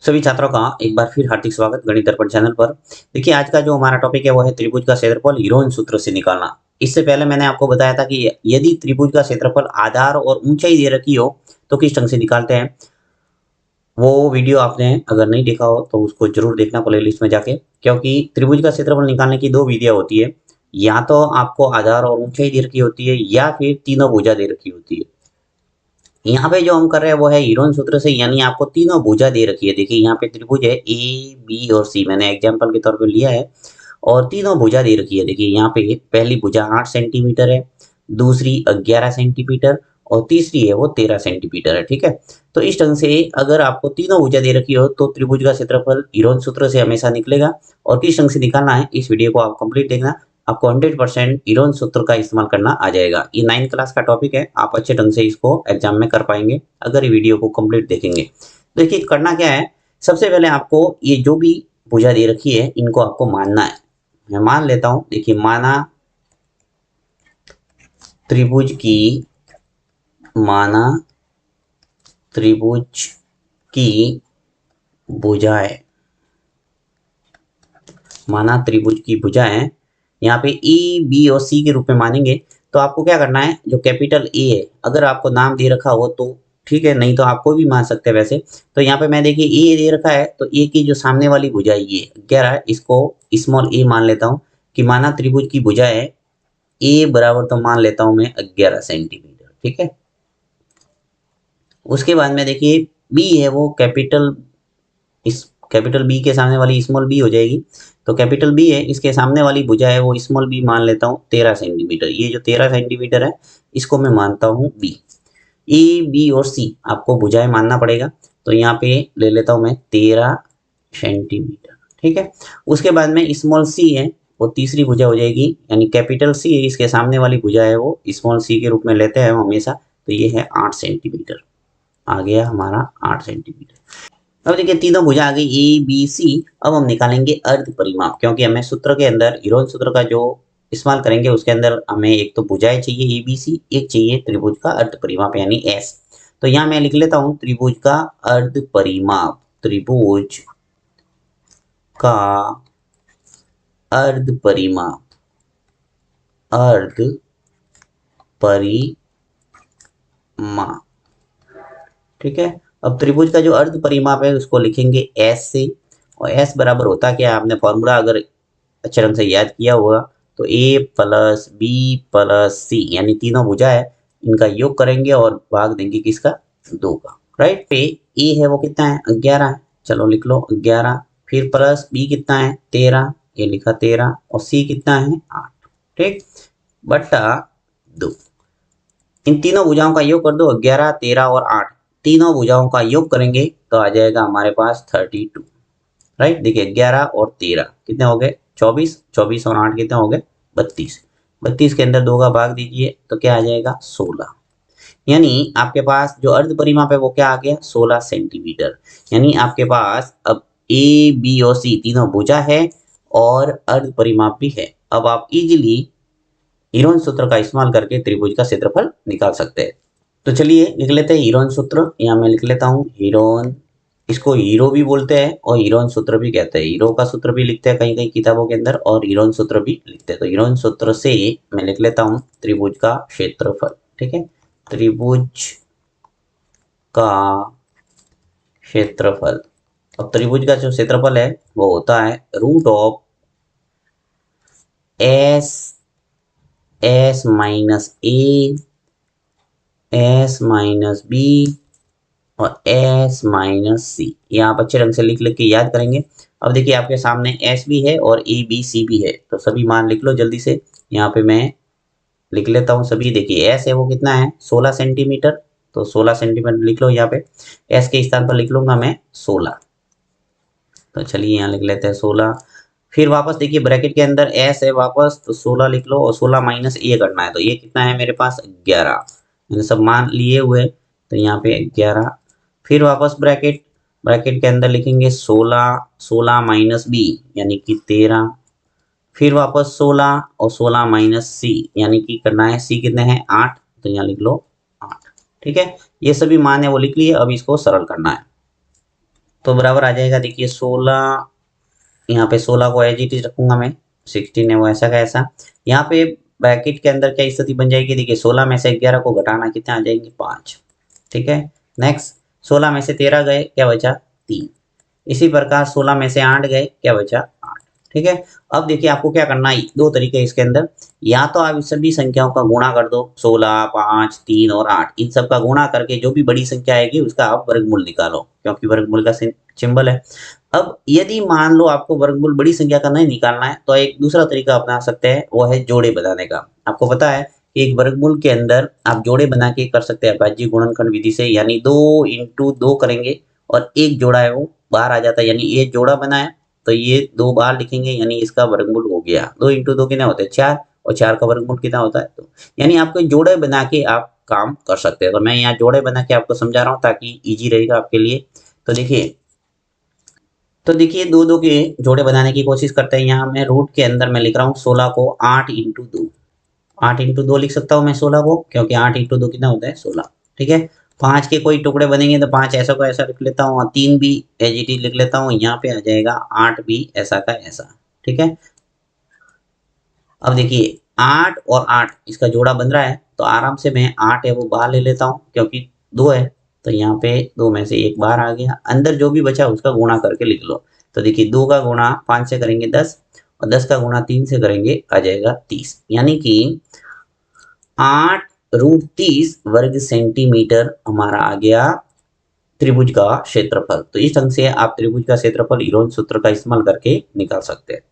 सभी छात्रों का एक बार फिर हार्दिक स्वागत गणित दर्पण चैनल पर। देखिए, आज का जो हमारा टॉपिक है वो है त्रिभुज का क्षेत्रफल हीरोइन सूत्र से निकालना। इससे पहले मैंने आपको बताया था कि यदि त्रिभुज का क्षेत्रफल आधार और ऊंचाई दे रखी हो तो किस ढंग से निकालते हैं। वो वीडियो आपने अगर नहीं देखा हो तो उसको जरूर देखना प्लेलिस्ट में जाके, क्योंकि त्रिभुज का क्षेत्रफल निकालने की दो विधियां होती है। या तो आपको आधार और ऊंचाई दे रखी होती है या फिर तीनों भुजा दे रखी होती है। यहाँ पे जो हम कर रहे हैं वो है हीरोइन सूत्र से, यानी आपको तीनों भुजा दे रखी है। देखिए, यहाँ पे त्रिभुज है ए बी और सी, मैंने एग्जांपल के तौर पे लिया है और तीनों भुजा दे रखी है। देखिए, यहाँ पे पहली भुजा 8 सेंटीमीटर है, दूसरी 11 सेंटीमीटर और तीसरी है वो 13 सेंटीमीटर है। ठीक है, तो इस ढंग से अगर आपको तीनों भुजा दे रखी हो तो त्रिभुज का क्षेत्रफल हीरोइन सूत्र से हमेशा निकलेगा। और किस ढंग से निकालना है इस वीडियो को आप कंप्लीट देखना, आपको 100% हीरोइन सूत्र का इस्तेमाल करना आ जाएगा। ये 9th क्लास का टॉपिक है, आप अच्छे ढंग से इसको एग्जाम में कर पाएंगे अगर ये वीडियो को कंप्लीट देखेंगे। देखिए, करना क्या है, सबसे पहले आपको ये जो भी भुजा दे रखी है इनको आपको मानना है। मैं मान लेता हूं। देखिए, माना त्रिभुज की माना त्रिभुज की भुजाएं, माना त्रिभुज की भुजाएं यहाँ पे ए बी और सी के रूप में मानेंगे। तो आपको क्या करना है, जो कैपिटल ए है अगर आपको नाम दे रखा हो तो ठीक है, नहीं तो आपको भी मान सकते हैं वैसे। तो यहाँ पे मैं देखिए ए दे रखा है तो ए की जो सामने वाली भुजा ये 11 है, इसको स्मॉल ए मान लेता हूँ कि माना त्रिभुज की भुजा है ए बराबर, तो मान लेता हूँ मैं 11 सेंटीमीटर। ठीक है, उसके बाद में देखिए बी है वो कैपिटल, इस कैपिटल बी के सामने वाली स्मॉल बी हो जाएगी। तो कैपिटल बी है, इसके सामने वाली भुजा है वो स्मॉल बी मान लेता हूँ 13 सेंटीमीटर। ये जो 13 सेंटीमीटर है इसको मैं मानता हूँ बी। ए बी और सी आपको भुजाएं मानना पड़ेगा, तो यहाँ पे ले लेता हूँ मैं 13 सेंटीमीटर। ठीक है, उसके बाद में स्मॉल सी है वो तीसरी भुजा हो जाएगी, यानी कैपिटल सी है इसके सामने वाली भुजा है वो स्मॉल सी के रूप में लेते हैं हम हमेशा। तो ये है 8 सेंटीमीटर, आ गया हमारा 8 सेंटीमीटर। अब देखिए तीनों भुजा आ गई ए बी सी। अब हम निकालेंगे अर्ध परिमाप, क्योंकि हमें सूत्र के अंदर हीरोइन सूत्र का जो इस्तेमाल करेंगे उसके अंदर हमें एक तो भुजाएं चाहिए ए बी सी, एक चाहिए त्रिभुज का अर्ध परिमाप यानी एस। तो यहाँ मैं लिख लेता हूँ त्रिभुज का अर्ध परिमाप, त्रिभुज का अर्ध परिमाप, अर्ध परिमाप। ठीक है, अब त्रिभुज का जो अर्ध परिमाप है उसको लिखेंगे एस से, और एस बराबर होता क्या है, आपने फॉर्मूला अगर अच्छे ढंग से याद किया होगा तो ए प्लस बी प्लस सी, यानी तीनों भुजा है इनका योग करेंगे और भाग देंगे किसका, 2 का। राइट, पे ए है वो कितना है 11 है, चलो लिख लो 11। फिर प्लस बी कितना है 13, ये लिखा 13, और सी कितना है 8। ठीक, बटा 2। इन तीनों भुजाओं का योग कर दो, 11 13 और 8, तीनों भुजाओं का योग करेंगे तो आ जाएगा हमारे पास 32। राइट, देखिए 11 और 13 कितने हो गए 24, 24 और 8 कितने हो गए 32। 32 के अंदर 2 का भाग दीजिए तो क्या आ जाएगा 16। यानी आपके पास जो अर्ध परिमाप है वो क्या आ गया 16 सेंटीमीटर। यानी आपके पास अब ए बी और सी तीनों भुजा है और अर्ध परिमाप भी है। अब आप इजीली हीरोइन सूत्र का इस्तेमाल करके त्रिभुज का क्षेत्रफल निकाल सकते हैं। तो चलिए लिख लेते हैं हीरोइन सूत्र। यहाँ मैं लिख लेता हूँ हीरोइन, इसको हीरो भी बोलते हैं और हीरोइन सूत्र भी कहते हैं। हीरो का सूत्र भी लिखते हैं कहीं कहीं किताबों के अंदर और हीरोइन सूत्र भी लिखते हैं। तो हीरोइन सूत्र से मैं लिख लेता हूँ त्रिभुज का क्षेत्रफल। ठीक है, त्रिभुज का क्षेत्रफल। अब त्रिभुज का जो क्षेत्रफल है वो होता है root of s s minus a, s minus b और एस माइनस सी। ये आप अच्छे ढंग से लिख लिख के याद करेंगे। अब देखिए आपके सामने एस भी है और ए बी सी भी है, तो सभी मान लिख लो जल्दी से। यहाँ पे मैं लिख लेता हूँ सभी। देखिए एस है वो कितना है 16 सेंटीमीटर, तो 16 सेंटीमीटर लिख लो यहाँ पे। एस के स्थान पर लिख लूंगा मैं 16। तो चलिए यहाँ लिख लेते हैं 16। फिर वापस देखिए ब्रैकेट के अंदर एस है वापस, तो 16 लिख लो और 16 माइनस ए करना है, तो ये कितना है मेरे पास 11। मैंने सब मान लिए हुए, तो यहाँ पे 11। फिर वापस ब्रैकेट, ब्रैकेट के अंदर लिखेंगे 16, 16 माइनस बी यानी कि 13। फिर वापस 16 और 16 माइनस सी यानी कि करना है सी कितने हैं 8, तो यहाँ लिख लो 8। ठीक है, ये सभी मान है वो लिख लिए, अब इसको सरल करना है। तो बराबर आ जाएगा, देखिए 16, यहाँ पे 16 को एज इट इज रखूंगा मैं, 16 है वो ऐसा का ऐसा। यहाँ पे ब्रैकेट के अंदर क्या स्थिति बन जाएगी, देखिए 16 में से 11 को घटाना कितने आ जाएंगे 5। ठीक है, नेक्स्ट 16 में से 13 गए, क्या बचा 3। इसी प्रकार 16 में से 8 गए, क्या बचा 8। ठीक है, अब देखिए आपको क्या करना है, दो तरीके हैं इसके अंदर। या तो आप इस सभी संख्याओं का गुणा कर दो, 16, 5, 3 और 8, इन सब का गुणा करके जो भी बड़ी संख्या आएगी उसका आप वर्गमूल निकालो, क्योंकि वर्गमूल का सिंबल है। अब यदि मान लो आपको वर्गमूल बड़ी संख्या का नहीं निकालना है, तो एक दूसरा तरीका अपना सकते हैं, वो है जोड़े बनाने का। आपको पता है कि एक वर्गमूल के अंदर आप जोड़े बना के कर सकते हैं अभाज्य गुणनखंड विधि से, यानी 2 इंटू 2 करेंगे और एक जोड़ा है वो बाहर आ जाता है, यानी ये जोड़ा बनाया तो ये 2 बार लिखेंगे, यानी इसका वर्गमूल हो गया 2 इंटू 2 कितना होता है 4, और 4 का वर्गमूल कितना होता है 2। यानी आपको जोड़े बना के आप काम कर सकते हैं। तो मैं यहाँ जोड़े बना के आपको समझा रहा हूँ ताकि इजी रहेगा आपके लिए। तो देखिए 2 के जोड़े बनाने की कोशिश करते हैं। यहाँ मैं रूट के अंदर मैं लिख रहा हूँ 16 को 8 इंटू 2, 8 इंटू 2 लिख सकता हूँ मैं 16 को, क्योंकि 8 इंटू 2 कितना होता है 16। ठीक है, 5 के कोई टुकड़े बनेंगे तो 5 ऐसा को ऐसा लिख लेता हूँ, और 3 भी एज इट इज लिख लेता हूँ, यहाँ पे आ जाएगा 8 भी ऐसा का ऐसा। ठीक है, अब देखिए 8 और 8 इसका जोड़ा बन रहा है, तो आराम से मैं 8 है वो बाहर ले लेता हूँ, क्योंकि 2 है तो यहाँ पे 2 में से 1 बाहर आ गया, अंदर जो भी बचा उसका गुणा करके लिख लो। तो देखिए 2 का गुणा 5 से करेंगे 10, और 10 का गुणा 3 से करेंगे आ जाएगा 30, यानी कि 8√30 वर्ग सेंटीमीटर हमारा आ गया त्रिभुज का क्षेत्रफल। तो इस ढंग से आप त्रिभुज का क्षेत्रफल हीरोन सूत्र का इस्तेमाल करके निकाल सकते हैं।